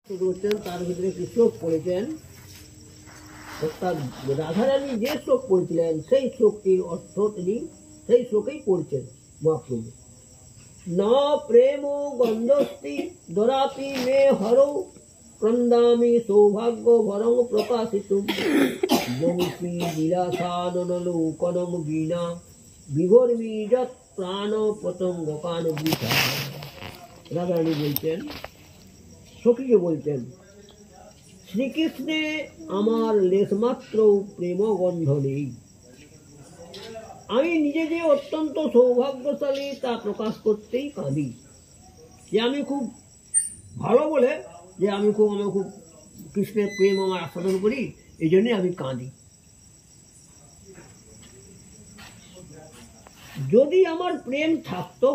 তার ভিতরে একটি শ্লোক পড়েছেন, অর্থাৎ রাধারানী যে শ্লোক পড়েছিলেন সেই শ্লোকটির অর্থ তিনি সেই শ্লোকেই পড়ছেন মহাপ্রভু। না প্রেম গন্ধস্তি দরাপি মে হরৌ ক্রন্দামি সৌভাগ্য ভরং প্রকাশিতুম বংশী বিলাসানলোকনম বীণা বিভর্মি যৎ প্রাণ পতঙ্গ কান বৃথা। রাধারানী বলছেন, সখীকে বলছেন, শ্রীকৃষ্ণে আমার লেশমাত্র প্রেম গন্ধ নেই। আমি নিজে যে অত্যন্ত সৌভাগ্যশালী তা প্রকাশ করতেই কাঁদি, যে আমি খুব ভালো বলে, যে আমি খুব কৃষ্ণের প্রেম আমার আস্বাদন করি, এই জন্যই আমি কাঁদি। যদি আমার প্রেম থাকতো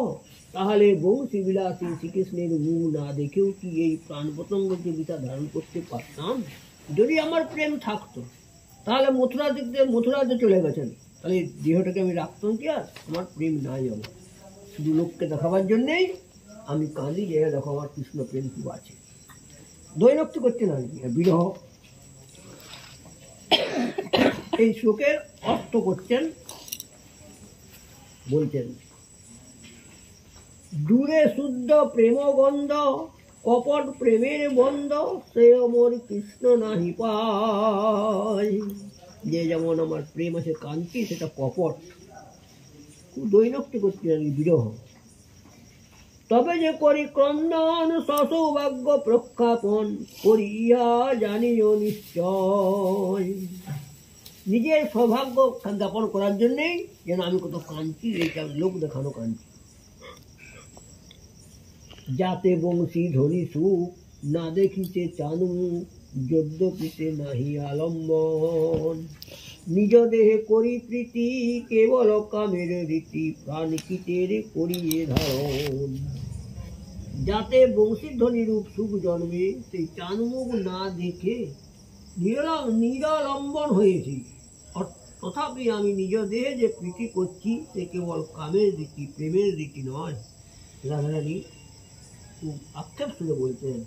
তাহলে বংশী বিলাসী শ্রীকৃষ্ণের মুখ না দেখেও কি এই প্রাণ পতঙ্গকে বিতা ধারণ করতে পারতাম? যদি আমার প্রেম থাকতো তাহলে মথুরাতে চলে গেছেন, তাহলে দেহটাকে আমি রাখতাম কি? আর আমার প্রেম নাই, আমার শুধু লোককে দেখাবার জন্যেই আমি কাঁদি, যে দেখো আমার কৃষ্ণ প্রেম কি আছে। দৈনক্তি করছেন আর কি, বিরহ। এই শ্লোকের অর্থ করছেন, বলছেন, দূরে শুদ্ধ প্রেম গন্ধ কপট প্রেমের বন্ধ সে মোর কৃষ্ণ নাহি পায়। যে যেমন আমার প্রেম আছে কান্তি, সেটা কপট, খুব দৈনক্তি করতে বিরহ। তবে যে করি ক্রন্দন সসৌভাগ্য প্রখ্যাপন করিয়া জানিও নিশ্চয়। নিজের সৌভাগ্য জ্ঞাপন করার জন্যেই যেন আমি কত কান্তি, এইটা লোক দেখানো কান্তি। যাতে বংশী ধ্বনি সুখ না দেখিতে চানু যদ্যপিতে নাহি আলম্বন। নিজ দেহে করি প্রীতি কেবল কামের রীতি প্রাণ কীটের করিয়ে ধারণ। যাতে বংশী ধ্বনি রূপ সুখ জন্মে সেই চানমুখ না দেখে নিরালম্বন হয়েছি, তথাপি আমি নিজ দেহে যে প্রীতি করছি সে কেবল কামের রীতি, প্রেমের রীতি নয়। রাধারানী খুব আক্ষেপ শুনে বলতেন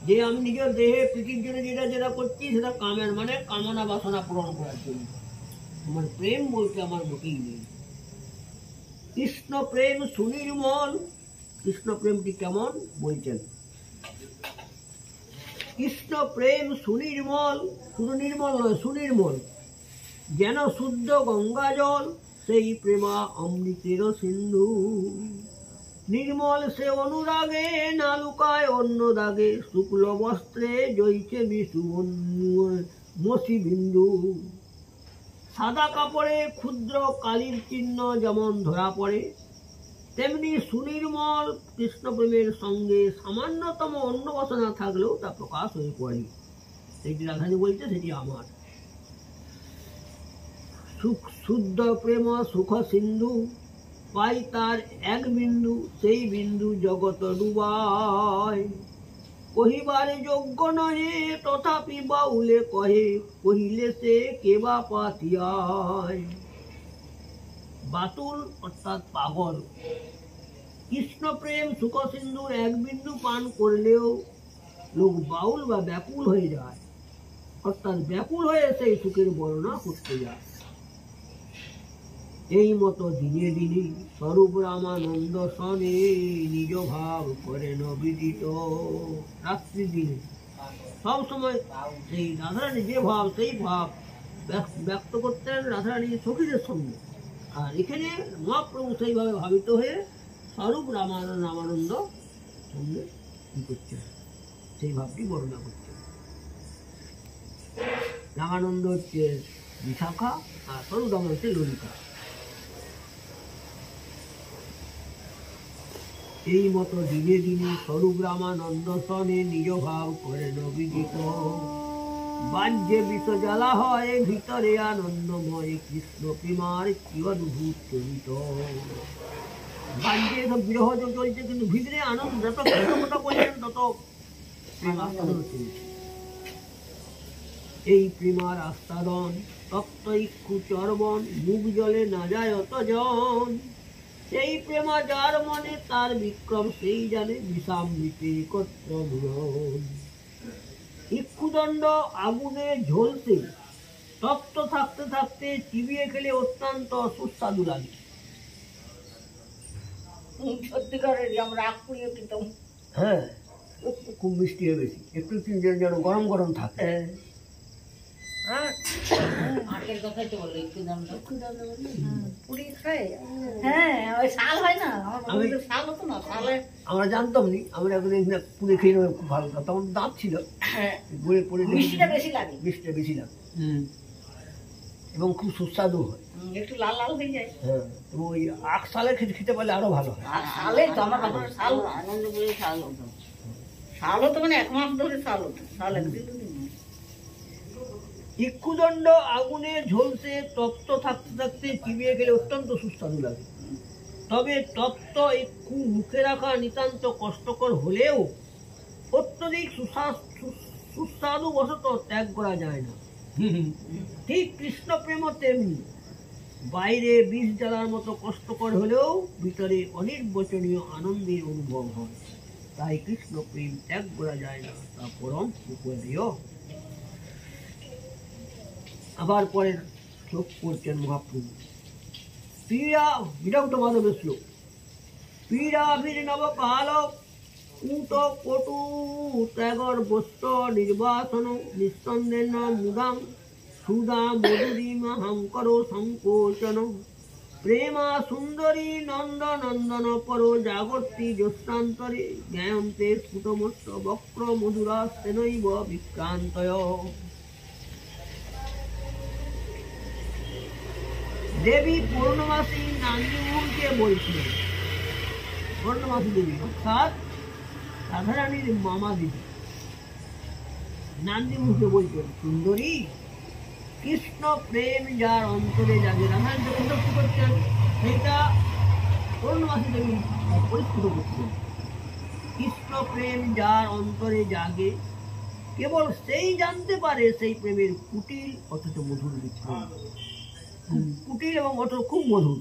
যে আমি নিজের দেহে প্রীতির জন্য যেটা করছি সেটা কামের, মানে কামনা বাসনা পূরণ করার জন্য। আমার প্রেম বলতে আমার মোটেই নেই। কৃষ্ণ প্রেম সুনির্মল। কৃষ্ণ প্রেমটি কেমন বলছেন? কৃষ্ণ প্রেম সুনির্মল, শুধু নির্মল নয়, সুনির্মল, যেন শুদ্ধ গঙ্গা জল সেই প্রেমা অমৃতের সিন্ধু। নির্মল সে অনুরাগে না লুকায় অন্য দাগে, শুক্ল বস্ত্রে জয়ছে বিশু মসি বিন্দু। সাদা কাপড়ে ক্ষুদ্র কালির চিহ্ন যেমন ধরা পড়ে, তেমনি সুনির্মল কৃষ্ণ প্রেমের সঙ্গে সামান্যতম অন্য বাসনা থাকলেও তা প্রকাশ হয়ে পড়ে। সেটি রাধারানী বলছে, সেটি আমার। শুদ্ধ প্রেম সুখ সিন্ধু, পাই তার এক বিন্দু, সেই বিন্দু জগৎ ডুবায়। কহিবারে যোগ্য নহে তথাপি বাউলে কহে, কহিলে সে কেবা পাতিয়ায়। বাতুল অর্থাৎ পাগল। কৃষ্ণ প্রেম সুখ সিন্ধুর এক বিন্দু পান করলেও লোক বাউল বা ব্যাকুল হয়ে যায়, অর্থাৎ ব্যাকুল হয়ে সেই সুখের বর্ণনা করতে যায়। এই মতো দিনে দিনে স্বরূপ রামানন্দ সনে নিজ ভাব করেন বিদিত। রাত্রি দিনে সব সময় সেই রাধারানী যে ভাব, সেই ভাব ব্যক্ত করতেন রাধারানী সখীদের সঙ্গে। আর এখানে মহাপ্রভু সেইভাবে ভাবিত হয়ে স্বরূপ রামানন্দ সঙ্গে কি করছেন, সেই ভাবটি বর্ণনা করছেন। রামানন্দ হচ্ছে বিশাখা, আর স্বরূপ রাম হচ্ছে ললিতা। এই মতো দিনে দিনে স্বরূপ রামানন্দ সনে নিজ ভাব করেন বিদিত। বাহ্যে বিষ জ্বালা হয় ভিতরে আনন্দময়, কৃষ্ণ প্রেমার কি অদ্ভুত চরিত। বাহ্যে সব বিরহ চলছে, কিন্তু ভিতরে আনন্দ, যত ঘটনা করছেন তত আস্বাদন চলছে। এই প্রেমার আস্বাদন তপ্ত ইক্ষু চর্বণ, মুখ জলে না যায় অত জন। সেই প্রেমা যার মনে তার বিক্রম সেই জানে, বিষামৃতে একত্র মিলন। ইক্ষুদণ্ড আগুনে ঝলসে তপ্ত থাকতে থাকতে চিবিয়ে খেলে অত্যন্ত সুস্বাদু লাগে। সত্যিকারের আমরা আগ পুড়িয়ে খেতাম। হ্যাঁ, খুব মিষ্টি বেশি, একটু যেন গরম গরম থাকে। আগের কথাই তো বললো ইক্ষুদণ্ড পুড়িয়ে খায়। হ্যাঁ, ওই শাল হয় না, আমার শাল হতো না, শালে আমরা জানতাম নি, আমরা একদিন পুড়ে খেয়ে নেবো, খুব ভালো, তখন দাঁত ছিল, গড়ে পড়ে মিষ্টিটা বেশি লাগে, মিষ্টিটা বেশি লাগে এবং খুব সুস্বাদু হয়, একটু লাল লাল হয়ে যায়। হ্যাঁ, এবং ওই আখ শালে খেতে পারলে আরো ভালো হয়। শালে তো আমার শাল আনন্দ করে শাল হতো, শাল হতো মানে 1 মাস ধরে শাল হতো, শাল একদিন দুদিন। ইক্ষুদণ্ড আগুনে ঝলসে তপ্ত থাকতে থাকতে চিবিয়ে গেলে অত্যন্ত সুস্বাদু লাগে। তবে তপ্ত ইক্ষু মুখে রাখা নিতান্ত কষ্টকর হলেও অত্যধিক সুস্বাদু বশত ত্যাগ করা যায় না। ঠিক কৃষ্ণ প্রেমও তেমনি, বাইরে বিষ জ্বালার মতো কষ্টকর হলেও ভিতরে অনির্বচনীয় আনন্দের অনুভব হয়। তাই কৃষ্ণ প্রেম ত্যাগ করা যায় না, তা পরম উপদেয়। আবার পরের শ্লোক পড়ছেন মহাপ্রভু। পীড়া, বিরাট মাধবের শ্লোক। পীড়াভির্নব কাল কূট কটু ত্যাগর বস্ত্র নির্বাসন নিঃসন্দেন মুদাম সুদা মধুরিমহং করো সংকোচন প্রেমা সুন্দরী নন্দ নন্দন পর জাগর্তি জ্যোৎস্নান্তরে জ্ঞায়ন্তে স্ফুটমস্ত বক্র মধুরা সেনৈব বিক্রান্তয়। দেবী পূর্ণমাসী নান্দিমুখকে বলছিলেন, পূর্ণমাসী দেবী অর্থাৎ রাধারানীর মামা দেবী নান্দিমুখকে বলছেন, সুন্দরী, কৃষ্ণ প্রেম যার অন্তরে জাগে। রাধারানী যখন কি করছেন সেটা পূর্ণমাসী দেবী পরিস্ফুট করছেন। কৃষ্ণ প্রেম যার অন্তরে জাগে কেবল সেই জানতে পারে সেই প্রেমের কুটিল অথচ মধুর বিচ্ছন্ন। কুটিল এবং অত খুব মধুর।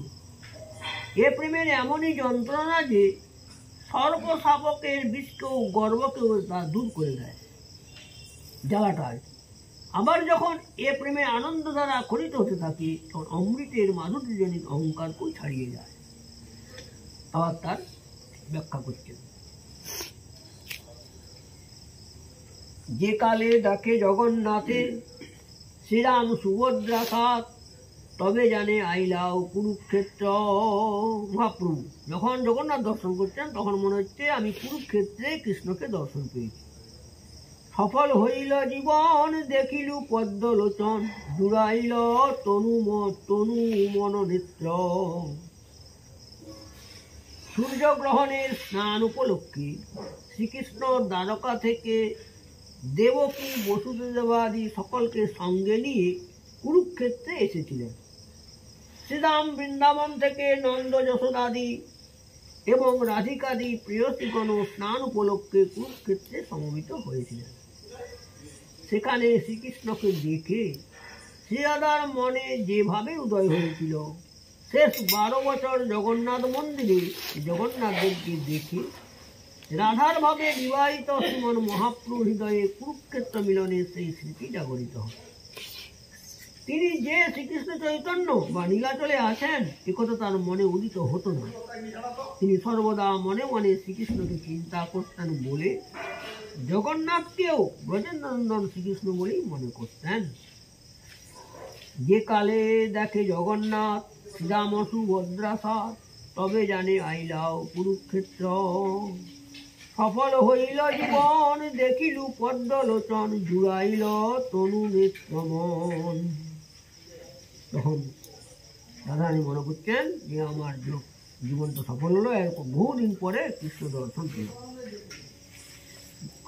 এ প্রেমের এমনই যন্ত্রণা যে সর্বশাবকের বিষকেও গর্বকেও তা দূর করে দেয়, জ্বালাটায়। আবার যখন এ প্রেমে আনন্দ দ্বারা খরিত হতে থাকে তখন অমৃতের মাধুর্যজনিত অহংকারকেও ছাড়িয়ে যায়। আবার তার ব্যাখ্যা করছেন, যে কালে ডাকে জগন্নাথে শ্রীরাম সুভদ্রা সাথ তবে জানে আইলাও কুরুক্ষেত্র। মহাপ্রভু যখন জগন্নাথ দর্শন করছেন তখন মনে হচ্ছে আমি কুরুক্ষেত্রে কৃষ্ণকে দর্শন পেয়েছি। সফল হইল জীবন দেখিলু পদ্মলোচন জুড়াইল তনু মন নেত্র। সূর্যগ্রহণের স্নান উপলক্ষে শ্রীকৃষ্ণ দ্বারকা থেকে দেবকী বসুদেবাদি সকলকে সঙ্গে নিয়ে কুরুক্ষেত্রে এসেছিলেন। শ্রীরাম বৃন্দাবন থেকে নন্দ যশোদাদি এবং রাধিকাদি প্রেয়সীগণ স্নান উপলক্ষে কুরুক্ষেত্রে সমবেত হয়েছিলেন। সেখানে শ্রীকৃষ্ণকে দেখে শ্রীরাধার মনে যেভাবে উদয় হয়েছিল, শেষ 12 বছর জগন্নাথ মন্দিরে জগন্নাথ দেবকে দেখে রাধার ভাবে বিবাহিত শ্রীমন মহাপ্রভু হৃদয়ে কুরুক্ষেত্র মিলনের সেই স্মৃতি জাগরিত হয়। তিনি যে শ্রীকৃষ্ণ চৈতন্য বা নীলাচলে আছেন একথা তার মনে উদিত হতো না। তিনি সর্বদা মনে মনে শ্রীকৃষ্ণকে চিন্তা করতেন বলে জগন্নাথকেও ব্রজেন্দ্রনন্দন শ্রীকৃষ্ণ বলেই মনে করতেন। যে কালে দেখে জগন্নাথ শ্রীরাম সুভদ্রা সাথ তবে জানে আইলাও কুরুক্ষেত্র। সফল হইল জীবন দেখিলু পদ্মলোচন জুড়াইল তনু নেত্রমন। তখন রাধারানী মনে করছেন যে আমার জীবন তো সফল হলো, এরকম বহুদিন পরে কৃষ্ণ দর্শন পেল।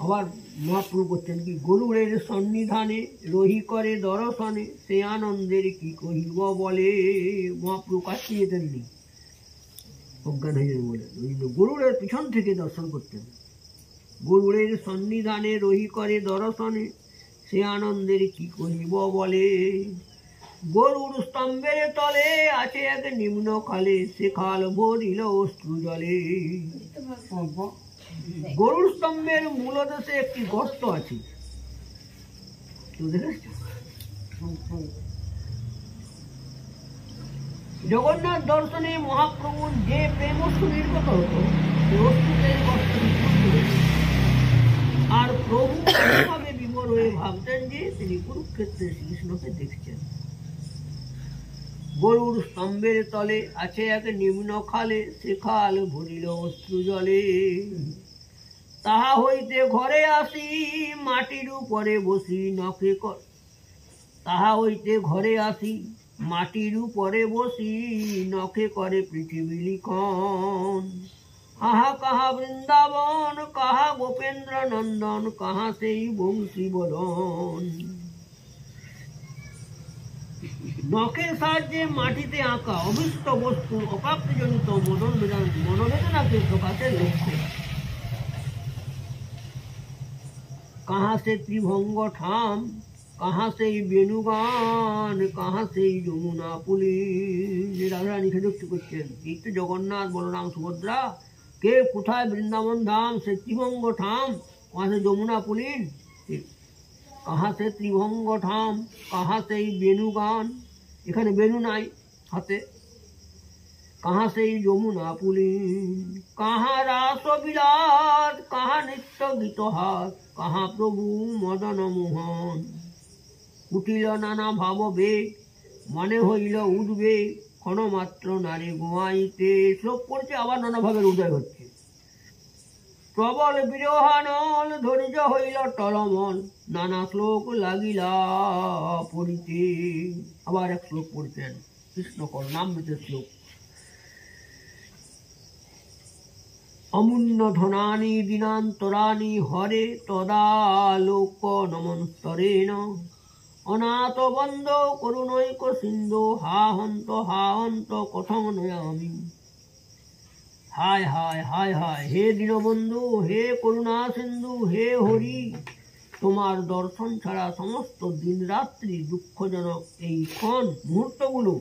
আবার মহাপ্রভু করছেন কি, গরুড়ের সন্নিধানে রহি করে দর্শনে সে আনন্দের কি কহিব বলে। মহাপ্রভু কাছে যেতেননি, অজ্ঞান হয়ে যাবে বলে গরুড়ের পিছন থেকে দর্শন করতেন। গরুড়ের সন্নিধানে রহি করে দর্শনে সে আনন্দের কি কহিব বলে। গরুর স্তম্ভের তলে আছে এক নিম্ন খালে সে খাল ভরিল অশ্রু জলে। গরুর স্তম্ভের মূলদেশে একটি গর্ত আছে, জগন্নাথ দর্শনে মহাপ্রভুর যে প্রেমস্তু নির্গত হতো সে অস্তুতের বস্ত্র আর প্রভু এভাবে বিমর হয়ে ভাবতেন যে তিনি কুরুক্ষেত্রে শ্রীকৃষ্ণকে দেখছেন। গরুর স্তম্ভের তলে আছে এক নিম্ন খালে, সে খাল ভরিল অশ্রু জলে। তাহা হইতে ঘরে আসি মাটির উপরে বসি নখে তাহা হইতে ঘরে আসি মাটির উপরে বসি নখে করে পৃথিবী লিখন। আহা কাহা বৃন্দাবন, কাহা গোপেন্দ্র নন্দন, কাহা সেই বংশী বদন। নখের সাহায্যে মাটিতে আঁকা অভিষ্ট বস্তুর অপ্রাপ্তিজনিত মনোবেদনাকে প্রকাশের লক্ষ্য। কাহা সে ত্রিভঙ্গ ঠাম, কাহা সেই বেণুগান, কাহা সেই যমুনা পুলিন। রাধারানী খেদুক্তি করছেন, এই তো জগন্নাথ বলরাম সুভদ্রা, কে কোথায় বৃন্দাবন ধাম, সে ত্রিভঙ্গ ঠাম, কাহা সে যমুনা পুলিন। কাহা সে ত্রিভঙ্গ ঠাম, কাহা সেই বেণুগান, এখানে বেণু নাই হাতে। কাহা সেই যমুনা পুলিন, কাহা রাস বিলাস, কাহা নিত্য গীতহাস, কাহা প্রভু মদন মোহন। উঠিল নানা ভাব বেগ, মনে হইল উঠবে ক্ষণমাত্র নারী গোয়াইতে। শ্লোক পড়ছে, আবার নানা ভাবের উদয় হচ্ছে। প্রবল বিরহানল, ধৈর্য হইল টলমল, নানা শ্লোক লাগিলা পড়িতে। আবার এক শ্লোক পড়ছেন, কৃষ্ণ কর্ণামৃতের শ্লোক। অমূল্য ধনানি দিনান্তরানি হরে, তদালোক নমন্তরেণ। অনাথ বন্ধ করুণৈক সিন্ধু, হা হন্ত কথং নয়ামি। হায় হায় হায় হায়, হে দীনবন্ধু, হে করুণা সিন্ধু, হে হরি, তোমার দর্শন ছাড়া সমস্ত দিন রাত্রি দুঃখজনক এই ক্ষণ মুহূর্তগুলো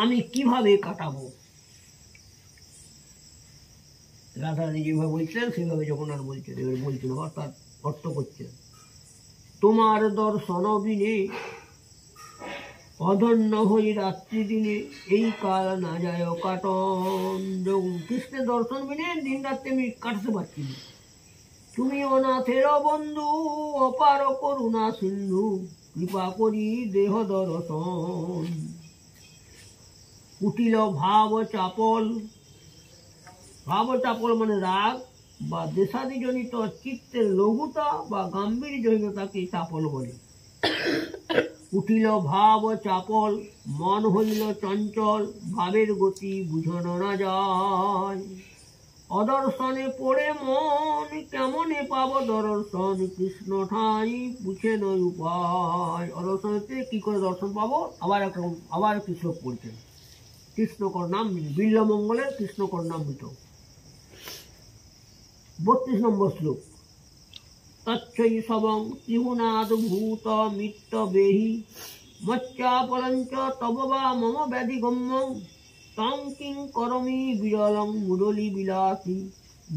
আমি কিভাবে কাটাবো। রাধারানী যেভাবে বলছেন সেভাবে জগন্নাথ বলছেন, এবার বলছেন তার অর্থ করছেন। তোমার দর্শন বিনে অধন্য হই রাত্রি দিনে, এই কাল না যায় কাটন। কৃষ্ণের দর্শন বিনে দিন রাত্রি আমি কাটতে পারছি না। তুমি অনাথের বন্ধু, অপার করুণা সিন্ধু, কৃপা করি দেহ দর্শন। উঠিল ভাব চাপল, ভাব চাপল মানে রাগ বা দেশাদিজনিত চিত্তের লঘুতা বা গাম্ভীর্যহীনতাকে চাপল বলে। উঠিল ভাব চাপল, মন হইল চঞ্চল, ভাবের গতি বুঝানো না যায়। অদর্শনে পড়ে মন, কেমনে পাব দর্শন, কৃষ্ণ ঠাই পুছে নয় উপায়। অদর্শনেতে কি করে দর্শন পাবো, আবার একটি শ্লোক পড়ছেন, কৃষ্ণ কর্ণামৃত, বিল্লমঙ্গলের কৃষ্ণ কর্ণামৃত 32 নম্বর শ্লোক। তচ্ছৈষবং ত্রিভুনাদ ভূত মিত্ত বেহি, মচ্চাপলঞ্চ তব বা মম ব্যাধিগম্যং, তং কিং করমি বিরলং মুরলী বিলাসী,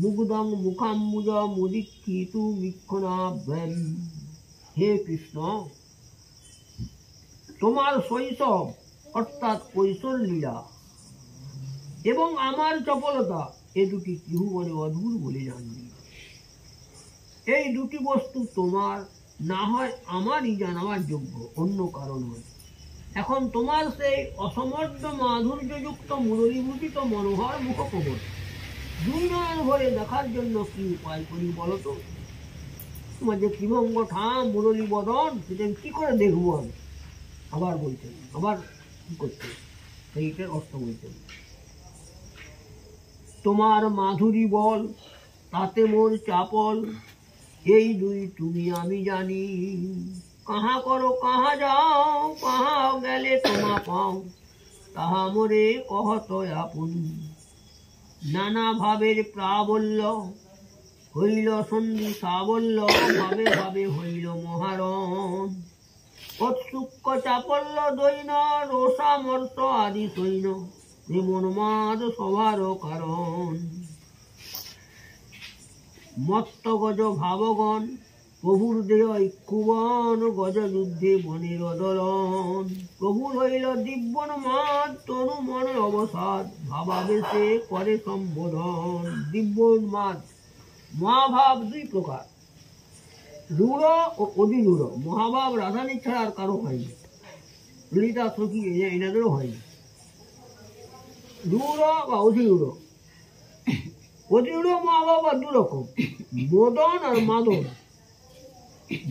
মুগ্ধং মুখাম্বুজ মুদীক্ষিতু মিক্ষণাভ্যাম। হে কৃষ্ণ, তোমার শৈশব অর্থাৎ কৈশোর লীলা এবং আমার চপলতা, এ দুটি ত্রিভুবনে অদ্ভুত বলে জানবি। এই দুটি বস্তু তোমার, না হয় আমারই জানাবার যোগ্য, অন্য কারণ নয়। এখন তোমার সেই অসমর্থ মাধুর্যযুক্ত মুরলীভূষিত মনোহর মুখকবর দুই নয়ন ভরে দেখার জন্য কি উপায় করি বলো তো। তোমার যে ত্রিভঙ্গ ঠাম মুরলী বদন, সেটা কি করে দেখবো আমি। আবার বলছেন, আবার কি করছেন, সেইটার অর্থ বলছেন। তোমার মাধুরী বল, তাতে মোর চাপল, এই দুই তুমি আমি জানি। কাহা করো কাহা যাও, কাহা গেলে তোমা পাও, তাহা মোরে কহত আপন। নানা ভাবের প্রাবল্য হইল সন্ধি সাবল্য, ভাবে ভাবে হইল মহারণ। কৎসুক্ষ চাপল্য দৈন, রোষামর্ত আদি সৈন্য, মনোমাদ সবার কারণ। মত্ত গজ ভাবগণ প্রভুর দেহ ইক্ষুবন গজ যুদ্ধে বনের দলন প্রভুর হইল দিব্যন মাত তরু মনের অবসাদ ভাবাবেশে করে সম্বোধন। দিব্যন মাত মহাভাব দুই প্রকার, রূঢ় ও অধিরূঢ়। মহাভাব রাধানী ছাড়া আর কারো হয়নি, ললিতা সখী এনাদেরও হয়নি। রূঢ় বা অধিরূঢ়। অধিরূঢ় মহাভাব আর দু রকম, মদন আর মাদন।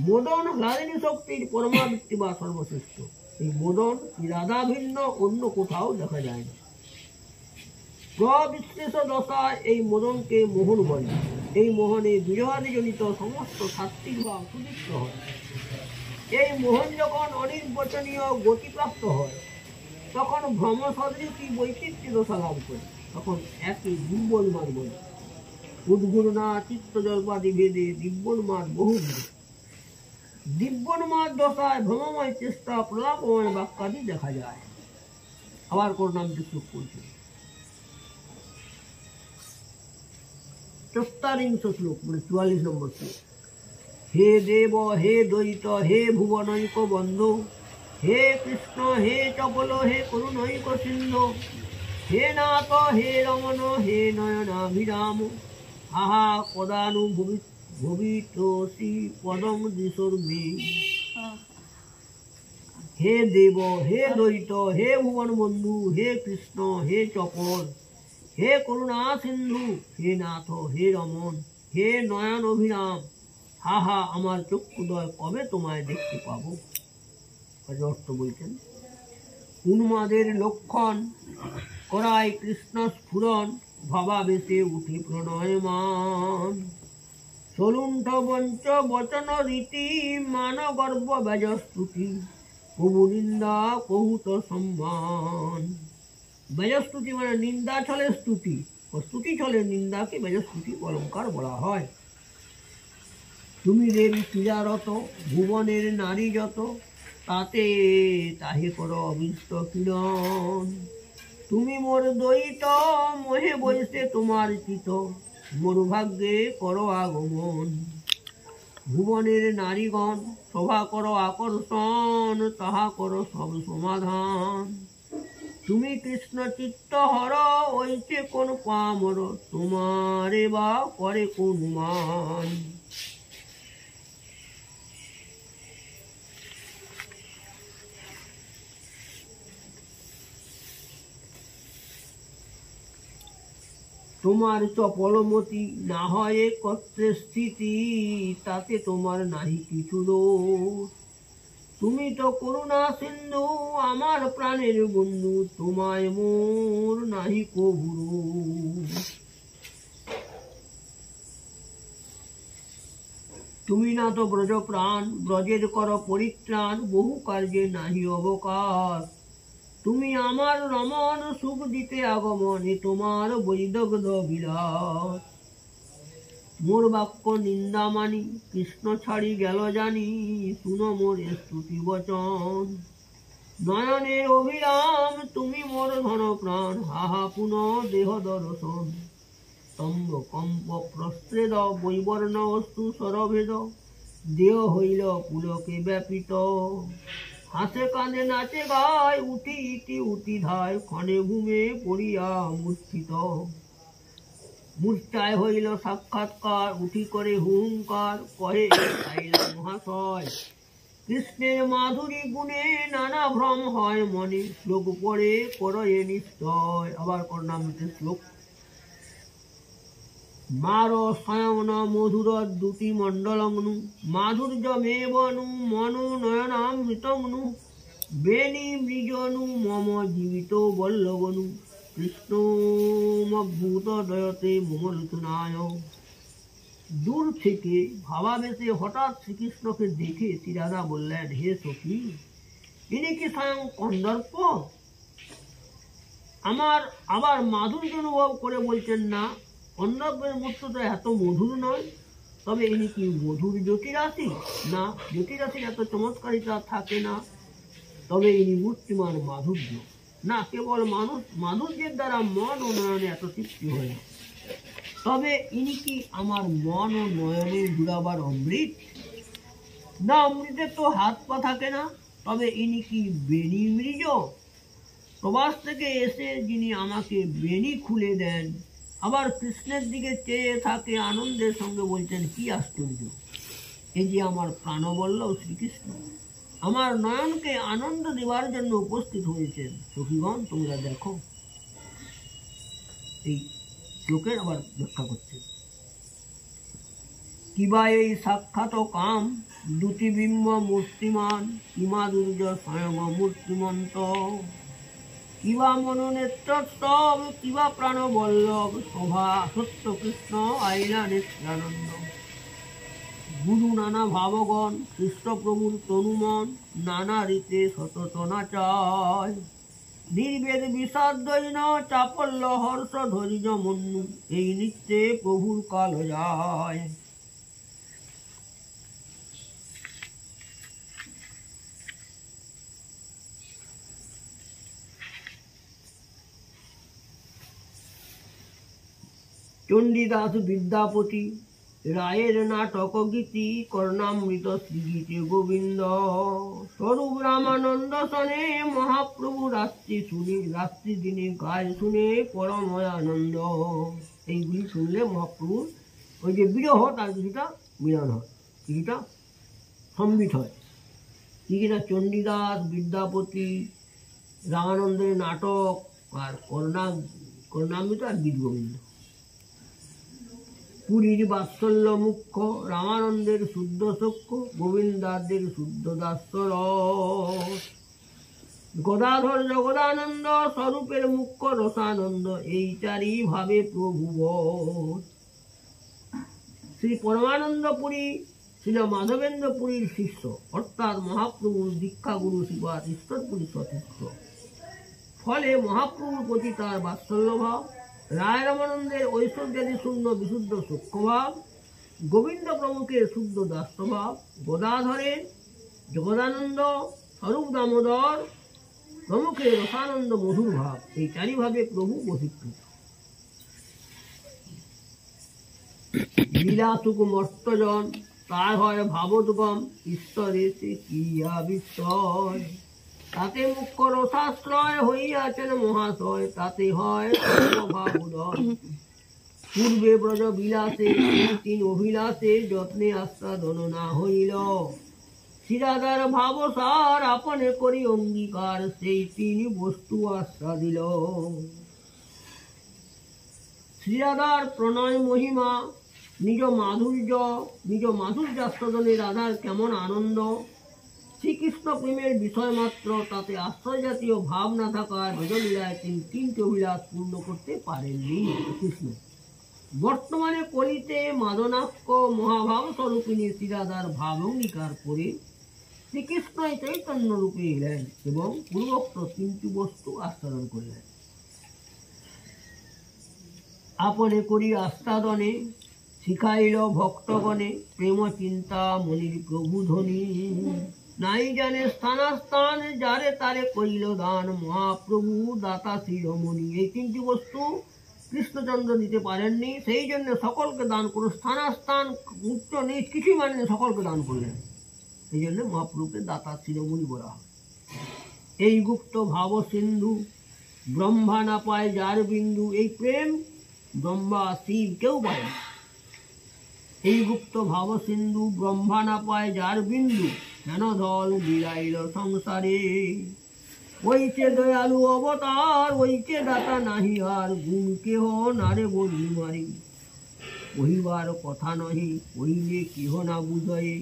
মদন হ্লাদিনী শক্তির পরমাবৃত্তি বা সর্বশ্রেষ্ঠ। এই মদন রাধা ভিন্ন অন্য কোথাও দেখা যায় না। প্রবিশ্লেষ দশায় এই মদনকে মোহন বলে। এই মোহনে বিরহাদিজনিত সমস্ত সাত্ত্বিক ভাব সুদীপ্ত হয়। এই মোহন যখন অনির্বচনীয় গতিপ্রাপ্ত হয় তখন ভ্রম সদৃশী বৈচিত্র্য দশা লাভ করে, তখন একই দিব্যন্মাদ বলে। উদ্গুণনা চিত্ত জল্পাদি ভেদে দিব্যন্মাদ বহুবিধ। দিব্যন্মাদ দশায় ভ্রমময় চেষ্টা প্রলাপময় বাক্যাদি দেখা যায়। আবার কোন নামটি সুখ করছে ৪৪ শ্লোক, মানে ৪৪ নম্বর শ্লোক। হে দেব হে দ্বৈত হে ভুবনৈক বন্ধু হে কৃষ্ণ হে চপল হে করুণৈক সিন্ধু হে নাথ হে রমণ হে নয়নাভিরাম আহা কদানুভবিতোসি পদম দিশোর্মে। হে দেব হে দ্বৈত হে ভুবন বন্ধু হে কৃষ্ণ হে চপল হে করুণা সিন্ধু হে নাথ হে রমণ হে নয়ন অভিরাম, হা হা আমার চক্ষুদয় কবে তোমায় দেখতে পাবো। অর্থ বলছেন, উন্মাদের লক্ষণ করায় কৃষ্ণ স্ফুরণ ভাবাবেশে উঠে প্রণয়মান। সলুণ্ঠ বঞ্চ বচন রীতি মান গর্ব বেজস্তুতি প্রভু নিন্দা কহুত সম্মান। বেজস্তুতি মানে নিন্দা ছলে স্তুতি, ও স্তুতি ছলে নিন্দাকে বেজস্তুতি অলঙ্কার বলা হয়। তুমি দেবী ক্রীড়ারত ভুবনের নারী যত তাতে তাহে কর অবিষ্ট কিরণ। তুমি মোর দ্বৈত মোহে বৈশে তোমার চিত মোর ভাগ্যে কর আগমন। ভুবনের নারীগণ শোভা কর আকর্ষণ তাহা কর সব সমাধান। তুমি কৃষ্ণ চিত্ত হর ওইছে কোন পামর তোমারে বা করে কোন মান। তোমার চপলমতি না হয় কত্রে স্থিতি তাতে তোমার নাহি কিছু দোষ। তুমি তো করুণা সিন্ধু আমার প্রাণের বন্ধু তোমায় মোর নাহি কবুরু। তুমি না তো ব্রজ প্রাণ ব্রজের কর পরিত্রাণ বহু কার্যে নাহি অবকাশ। তুমি আমার রমণ সুখ দিতে আগমন তোমার বৈদগ্ধ বিলাস। মোর বাক্য নিন্দা মানি কৃষ্ণ ছাড়ি গেল জানি শুনো মোর স্তুতি বচন। নয়নের অভিরাম তুমি মোর ধন প্রাণ হাহা পুন দেহ দর্শন। স্তম্ভ কম্প প্রস্ত্রেদ বৈবর্ণ অস্তু সরভেদ দেহ হইল পুলকে ব্যাপিত। হাসে কাঁদে নাচে গায় উঠি ইতি উঠি ধায় ক্ষণে ঘুমে পড়িয়া মূর্ছিত। মূর্ছায় হইল সাক্ষাৎকার উঠি করে হুঙ্কার কহে মহাশয় কৃষ্ণের মাধুরী গুণে নানা ভ্রম হয় মনে শ্লোক পড়ে করয়ে নিশ্চয়। আবার করনামৃতের শ্লোক। মার স্বয়ং মধুর দুটি মণ্ডলগ্নু মাধুর্য মেবনু মনো নয়নামৃতগ্নু বেনি মৃজনু মম জীবিত বল্লবনু কৃষ্ণমভূত দয়তে মমলোচনায়। দূর থেকে ভাবাবেশে হঠাৎ শ্রীকৃষ্ণকে দেখে শ্রীরাধা বললেন, হে সখী ইনি কি স্বয়ং কন্দর্প? আমার আবার মাধুর্য অনুভব করে বলছেন না কন্দর্পের মূর্ত তো এত মধুর নয়, তবে ইনি কি মধুর জ্যোতিরাশি? না, জ্যোতিরাশির এত চমৎকারিতা থাকে না, তবে ইনি মূর্তিমান মাধুর্য। না, কেবল মানুষ মাধুর্যের দ্বারা মন ও নয়নে এত তৃপ্তি হয় না। তবে ইনি কি আমার মন ও নয়নে জুড়াবার অমৃত? না, অমৃতের তো হাত পা থাকে না। তবে ইনি কি বেণী মৃজ? প্রবাস থেকে এসে যিনি আমাকে বেণী খুলে দেন, আবার কৃষ্ণের দিকে চেয়ে থাকে আনন্দের সঙ্গে, বলছেন কি আশ্চর্য, এই যে আমার প্রাণবল্লভ শ্রীকৃষ্ণ আমার নয়নকে আনন্দ দেওয়ার জন্য উপস্থিত হয়েছেন। সখীগণ তোমরা দেখো। এই শ্লোকের আবার ব্যাখ্যা করছে, কিবা এই সাক্ষাৎ কাম দ্যুতিবিম্ব মূর্তিমান, কিমা দুর্য স্বয়ং মূর্তিমন্ত, কিবা মনোনেত্রস্তব, কিবা প্রাণবল্লভ শোভা সত্য কৃষ্ণ আইলা নিত্যানন্দ। গুরু নানা ভাবগণ কৃষ্ণপ্রভুর তনুমন, নানা রীতে সতত নাচায়, নির্বেদ বিষাদৈন চাপল্য হর্ষ ধৈর্য মন্যু, এই নিত্যে প্রভুর কাল যায়। চণ্ডীদাস বিদ্যাপতি রায়ের নাটক গীতি, কর্ণামৃত শ্রীগীতে গোবিন্দ, স্বরূপ রামানন্দ সনে মহাপ্রভু রাত্রি দিনে গায় শুনে পরময় আনন্দ। এইগুলি শুনলে মহাপ্রভুর ওই যে বিরহ তার কিছুটা মিলন হয়, কিছুটা সম্বিত হয়। কিছুটা চণ্ডীদাস বিদ্যাপতি রামানন্দের নাটক আর কর্ণামৃত আর গীত গোবিন্দ। পুরীর বাৎসল্য মুখ্য, রামানন্দের শুদ্ধ সখ্য, গোবিন্দাদের শুদ্ধ দাসর, গদাধর জগদানন্দ স্বরূপের মুখ্য রসানন্দ, এই চারি ভাবে প্রভু। শ্রী পরমানন্দ পুরী ছিল মাধবেন্দ্র পুরীর শিষ্য, অর্থাৎ মহাপ্রভুর দীক্ষা গুরু শ্রীপাদ ঈশ্বরপুরী সতীর্থ। ফলে মহাপ্রভুর প্রতি তার বাৎসল্য ভাব, রায় রামানন্দের ঐশ্বর্যাদি শূন্য বিশুদ্ধ সূক্ষ্মভাব, গোবিন্দ প্রমুখের শুদ্ধ দাসভাব, গদাধরের জগদানন্দ স্বরূপ দামোদর প্রমুখের রসানন্দ মধুর ভাব, এই চারিভাবে প্রভু বহিষ্কৃত। লীলাসুক মর্তজন তার হয় ভাবোদ্গম, ঈশ্বরে সে কিয়া বিস্ময়, তাতে মুখ্য রসাশ্রয় হইয়াছেন মহাশয়, তাতে হয় ভাবোদয়। পূর্বে ব্রজ বিলাসে তিন অভিলাষে যত্নে আস্বাদন না হইল, শিরাদার ভাবসার আপনে করি অঙ্গীকার, সেই তিন বস্তু আস্বাদিল। শ্রীরাধার প্রণয় মহিমা, নিজ মাধুর্যাস্বাদনে রাধার কেমন আনন্দ, শ্রীকৃষ্ণ প্রেমের বিষয় মাত্র, তাতে আশ্রয় জাতীয় ভাব না থাকায় ব্রজলীলায় তিনি তিনটি অভিলাষ পূর্ণ করতে পারেননি কৃষ্ণ। বর্তমানে কলিতে মাদনাক্ষ মহাভাব স্বরূপিণী শ্রীরাধার ভাব অঙ্গীকার করে শ্রীকৃষ্ণ চৈতন্য রূপে এলেন এবং পূর্বোক্ত তিনটি বস্তু আস্বাদন করলেন। আপনে করি আস্বাদনে শিখাইল ভক্তগণে, প্রেম চিন্তা মনির প্রভু ধ্বনি, নাই জানে স্থানাস্থান যারে তারে কইল দান, মহাপ্রভু দাতা শিরোমণি। এই তিনটি বস্তু কৃষ্ণচন্দ্র দিতে পারেননি, সেই জন্য সকলকে দান করুন। স্থানাস্থান উচ্চ নিচ কিছুই মানেনি, সকলকে দান করলেন। সেই জন্য মহাপ্রভুকে দাতা শিরোমণি বলা হয়। এই গুপ্ত ভাব সিন্ধু ব্রহ্মা না পায় যার বিন্দু, এই প্রেম ব্রহ্মা শিব কেউ পায় না। এই গুপ্ত ভাব সিন্ধু ব্রহ্মা না পায় যার বিন্দু, কেন দল বিলাইল সংসারে, ওইচে দয়ালু অবতার ওইচে দাতা নাহি আর, গুণ কেহ নারে বলি মারি, কহিবার কথা নহি কহিলে কেহ না বুঝয়ে,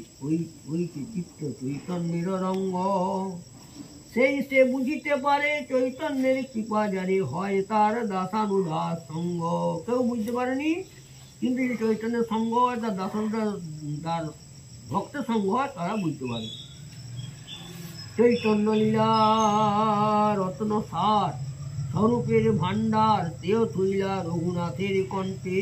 ওইচে চিত্ত চৈতন্যের রঙ্গ, সেই সে বুঝিতে পারে চৈতন্যের কৃপা যারে, হয় তার দাসানুদাস সঙ্গ। কেউ বুঝতে পারেনি, কিন্তু এই চৈতন্যের সঙ্গ হয়, তার তার ভক্তের সঙ্গ হয়, তারা বুঝতে পারে। চৈতন্য লীলা রত্ন সার স্বরূপের ভাণ্ডার, তেও তুইলা রঘুনাথের কণ্ঠে,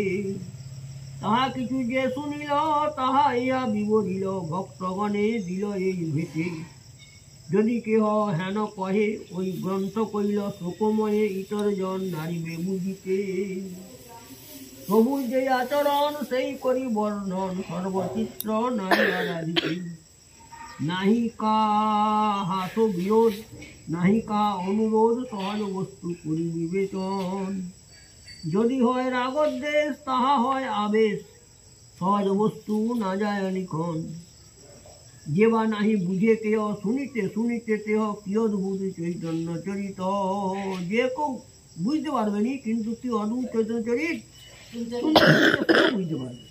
তাহা কিছু যে শুনিল তাহা ইয়া বিবরিল, ভক্তগণে দিল এই ভেটে। যদি কেহ হেন কহে ওই গ্রন্থ কইল শোকময়ে, ইতর জন নারিবে বুঝিতে। প্রভুর যে আচরণ সেই করি বর্ণন, সর্বচিত্র নারী আরাধিতি। নাহি কাহাস বিরোধ, নাহি কা অনুরোধ, সহজ বস্তু করি বিবেচন। যদি হয় রাগদ্বেষ, তাহা হয় আবেশ, সহজ বস্তু না যায় লিখন। যে বা নাহি বুঝে কেহ, শুনিতে শুনিতে তেহ কি অদ্ভুত চৈতন্য চরিত। যে কেউ বুঝতে পারবে নি, কিন্তু কি অদ্ভুত চৈতন্য চরিত বুঝতে পারবে।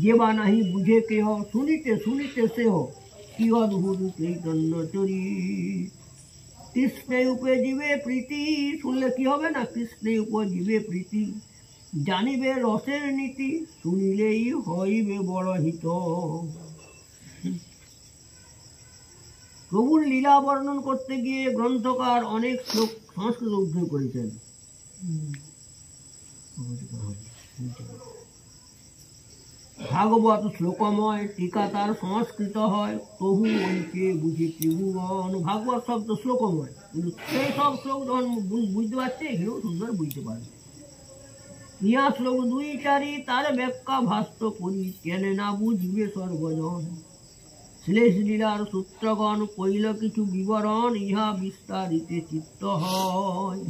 যে বা নাহি বুঝে কেহ, শুনিতে শুনিতে সেহ কি অদ্ভুত চৈতন্য চরিত। কৃষ্ণে উপজীবে প্রীতি, শুনলে কি হবে না, কৃষ্ণে উপজীবে প্রীতি। জানিবে রসের নীতি, শুনিলেই হইবে বড় হিত। প্রভুর লীলা বর্ণন করতে গিয়ে গ্রন্থকার অনেক শ্লোক সংস্কৃত উদ্ধার করেছেন। ভাগবত শ্লোকময়, টিকা তার সংস্কৃত হয়, তবু বলছে বুঝি ত্রিভুবন। ভাগবত শব্দ শ্লোকময়, কিন্তু সেই সব শ্লোক যখন বুঝতে পারছে, এগুলো সুন্দর বুঝতে পারবে। ইহা শ্লোক 2-4, তার ব্যাখ্যা ভাস্ত করি, কেনে না বুঝবে সর্বজন। শ্লেষ লীলার সূত্রগণ কইল কিছু বিবরণ, ইহা বিস্তারিতে চিত্ত হয়।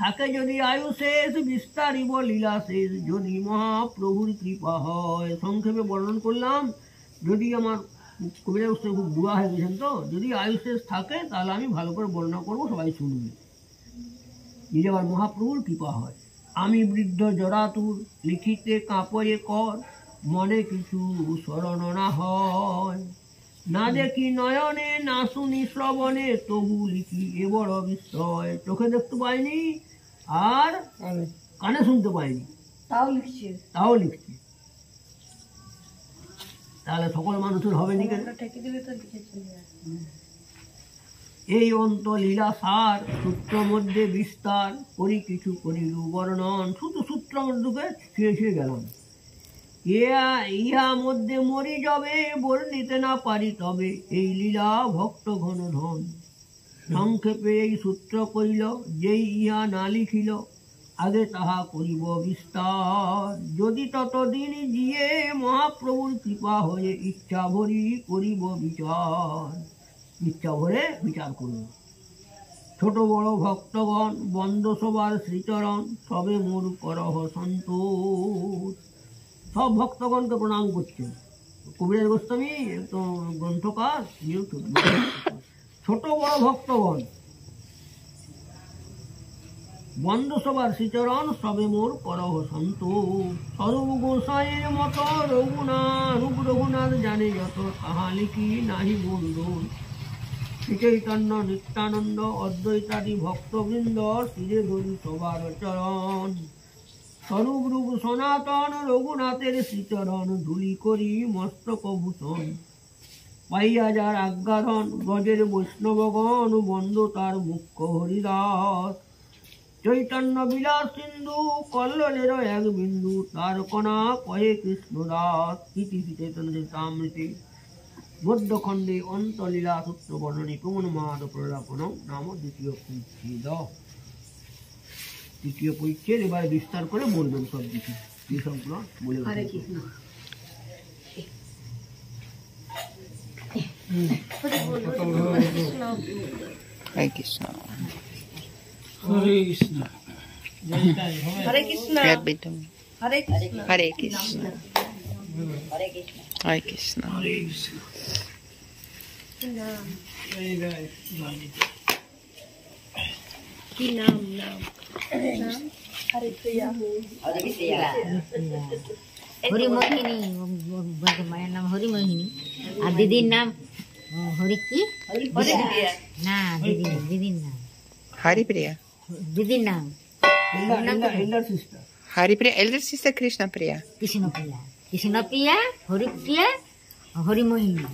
থাকে যদি আয়ু শেষ, বিস্তারিব লীলা শেষ, যদি মহাপ্রভুর কৃপা হয়। সংক্ষেপে বর্ণন করলাম, যদি আমার কবিরা খুব বুড়া হয়ে গেছেন, তো যদি আয়ু শেষ থাকে তাহলে আমি ভালো করে বর্ণনা করবো, সবাই শুনবে, যদি আমার মহাপ্রভুর কৃপা হয়। আমি বৃদ্ধ জরাতুর, লিখিতে কাঁপয়ে কর, মনে কিছু স্মরণ না হয়। না দেখি নয়নে, না শুনি শ্রবণে, তবু লিখি এ বড় বিস্ময়। চোখে দেখতে পাইনি আর কানে শুনতে পাইনি, তাও লিখছি। তাহলে সকল মানুষের হবে নি কেন? এই অন্ত লীলা সার, সূত্র মধ্যে বিস্তার করি কিছু করিল বর্ণন। শুধু সূত্র মধ্যে ছুঁয়ে ছুঁয়ে গেলাম। ইহা মধ্যে মরি যাবে, বর্ণিতে না পারি তবে, এই লীলা ভক্ত ঘন ধন। সংক্ষেপে এই সূত্র কইল, যেই ইহা না লিখিল, আগে তাহা করিব বিস্তার। যদি ততদিন গিয়ে মহাপ্রভুর কৃপা হয়ে, ইচ্ছা ভরি করিব বিচার। ইচ্ছা ভরে বিচার করব। ছোট বড় ভক্তগণ বন্দ সবার শ্রীচরণ, সবে মোর করহ সন্তোষ। সব ভক্তগণকে প্রণাম করছেন। কবিরাজ গোস্বামী একদম গ্রন্থকার, ছোট বড় ভক্তগণ বন্দ সবার শ্রীচরণ, সবে মোর করহ সন্তোষ। স্বরূপ গোসাইয়ের মত রূপ রঘুনাথ জানে যত, তাহা লিখি নাহি বন্ধু। শ্রী চৈতন্য নিত্যানন্দ অদ্বৈতাদি ভক্তবৃন্দ, শিরে ধরি সবার চরণ। স্বরূপ রূপ সনাতন রঘুনাথের শ্রীচরণ, ধুলি করি মস্তক ভূষণ। পাইয়া যার আজ্ঞাধন, ব্রজের বৈষ্ণবগণ, বন্দ তার মুখ্য হরিদাস। চৈতন্য বিলাস সিন্ধু, কল্লোলের এক বিন্দু, তার কণা কহে কৃষ্ণদাস। ইতি চৈতন্য চরিতামৃতে মধ্যখণ্ডে অন্তলীলা সূত্র বর্ণনে প্রমাণমাদ প্রলাপন নাম দ্বিতীয় পরিচ্ছেদ। তৃতীয় পরিচ্ছেদ এবার বিস্তার করে বলবেন সব কিছু, এই সবগুলো বলে। হরে কৃষ্ণ। হরে কৃষ্ণ। হরে কৃষ্ণ। হরে কৃষ্ণ। হরে কৃষ্ণ। হরে কৃষ্ণ। হরে কৃষ্ণ। হরে কৃষ্ণ। হরে কৃষ্ণ। কি নাম? হরে প্রিয়া। হরিমোহিনী, মায়ের নাম হরিমোহিনী, আর দিদির নাম হরি কি না, দিদির নাম Haripriya. দিদির নাম Haripriya, elder sister Krishna Priya. Krishnapriya, Krishnapriya, Haripriya, Harimohini.